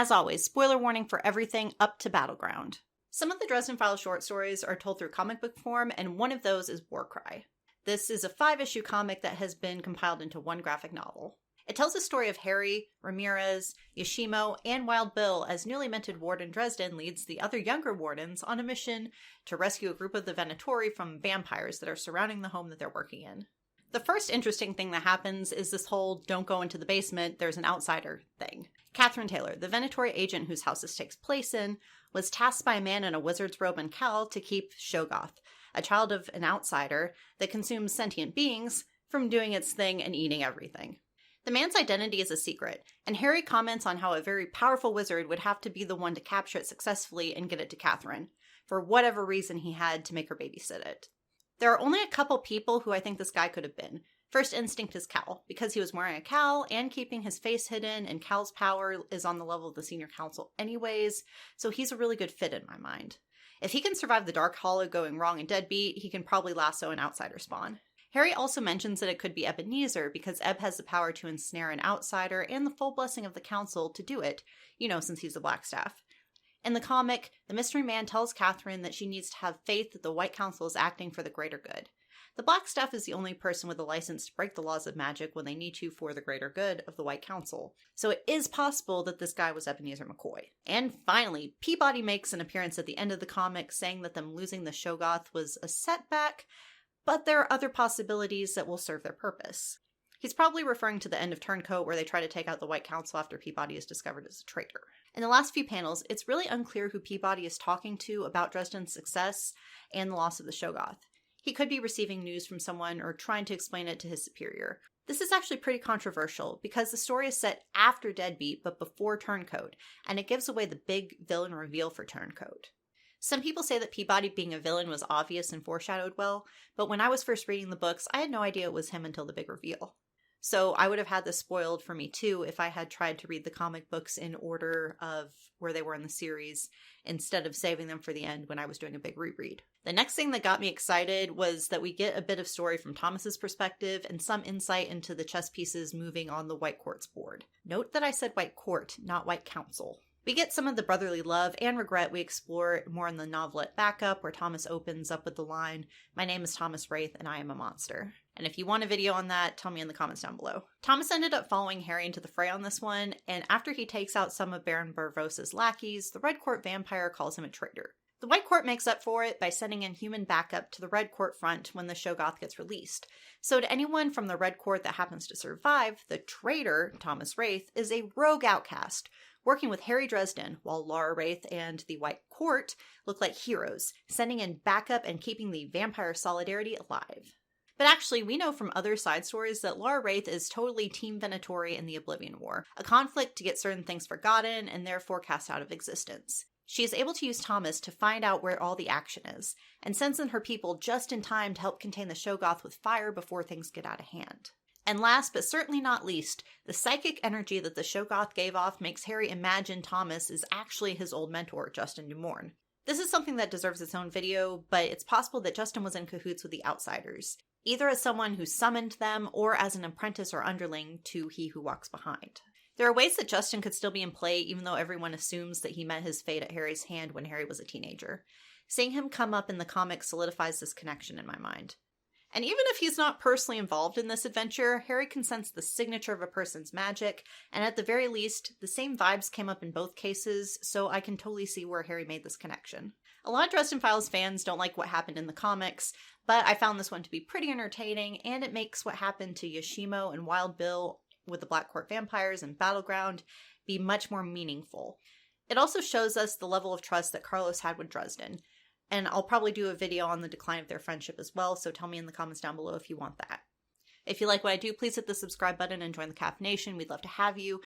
as always, spoiler warning for everything up to Battleground. Some of the Dresden Files short stories are told through comic book form, and one of those is War Cry. This is a 5-issue comic that has been compiled into one graphic novel. It tells the story of Harry, Ramirez, Yoshimo, and Wild Bill as newly minted Warden Dresden leads the other younger Wardens on a mission to rescue a group of the Venatori from vampires that are surrounding the home that they're working in. The first interesting thing that happens is this whole don't go into the basement, there's an outsider thing. Catherine Taylor, the Venatori agent whose house this takes place in, was tasked by a man in a wizard's robe and cowl to keep Shoggoth, a child of an outsider that consumes sentient beings, from doing its thing and eating everything. The man's identity is a secret, and Harry comments on how a very powerful wizard would have to be the one to capture it successfully and get it to Catherine, for whatever reason he had to make her babysit it. There are only a couple people who I think this guy could have been. First instinct is Cal, because he was wearing a cowl and keeping his face hidden, and Cal's power is on the level of the senior council anyways, so he's a really good fit in my mind. If he can survive the Dark Hollow going wrong and deadbeat, he can probably lasso an outsider spawn. Harry also mentions that it could be Ebenezer, because Eb has the power to ensnare an outsider and the full blessing of the council to do it, since he's a Blackstaff. In the comic, the mystery man tells Catherine that she needs to have faith that the White Council is acting for the greater good. The Blackstaff is the only person with a license to break the laws of magic when they need to for the greater good of the White Council, so it is possible that this guy was Ebenezer McCoy. And finally, Peabody makes an appearance at the end of the comic saying that them losing the Shoggoth was a setback, but there are other possibilities that will serve their purpose. He's probably referring to the end of Turncoat, where they try to take out the White Council after Peabody is discovered as a traitor. In the last few panels, it's really unclear who Peabody is talking to about Dresden's success and the loss of the Shoggoth. He could be receiving news from someone or trying to explain it to his superior. This is actually pretty controversial because the story is set after Deadbeat but before Turncoat, and it gives away the big villain reveal for Turncoat. Some people say that Peabody being a villain was obvious and foreshadowed well, but when I was first reading the books, I had no idea it was him until the big reveal. So I would have had this spoiled for me too if I had tried to read the comic books in order of where they were in the series, instead of saving them for the end when I was doing a big reread. The next thing that got me excited was that we get a bit of story from Thomas's perspective and some insight into the chess pieces moving on the White Court's board. Note that I said White Court, not White Council. We get some of the brotherly love and regret we explore more in the novelette backup, where Thomas opens up with the line, "My name is Thomas Raith and I am a monster." And if you want a video on that, tell me in the comments down below. Thomas ended up following Harry into the fray on this one, and after he takes out some of Baron Barvos's lackeys, the Red Court vampire calls him a traitor. The White Court makes up for it by sending in human backup to the Red Court front when the Shoggoth gets released. So to anyone from the Red Court that happens to survive, the traitor, Thomas Raith, is a rogue outcast, working with Harry Dresden, while Laura Raith and the White Court look like heroes, sending in backup and keeping the vampire solidarity alive. But actually, we know from other side stories that Laura Raith is totally Team Venatori in the Oblivion War, a conflict to get certain things forgotten and therefore cast out of existence. She is able to use Thomas to find out where all the action is, and sends in her people just in time to help contain the Shoggoth with fire before things get out of hand. And last, but certainly not least, the psychic energy that the Shoggoth gave off makes Harry imagine Thomas is actually his old mentor, Justin Dumorn. This is something that deserves its own video, but it's possible that Justin was in cahoots with the Outsiders, either as someone who summoned them or as an apprentice or underling to He Who Walks Behind. There are ways that Justin could still be in play, even though everyone assumes that he met his fate at Harry's hand when Harry was a teenager. Seeing him come up in the comics solidifies this connection in my mind. And even if he's not personally involved in this adventure, Harry can sense the signature of a person's magic, and at the very least, the same vibes came up in both cases, so I can totally see where Harry made this connection. A lot of Dresden Files fans don't like what happened in the comics, but I found this one to be pretty entertaining, and it makes what happened to Yoshimo and Wild Bill with the Black Court vampires and Battleground be much more meaningful. It also shows us the level of trust that Carlos had with Dresden. And I'll probably do a video on the decline of their friendship as well, so tell me in the comments down below if you want that. If you like what I do, please hit the subscribe button and join the Cap Nation. We'd love to have you.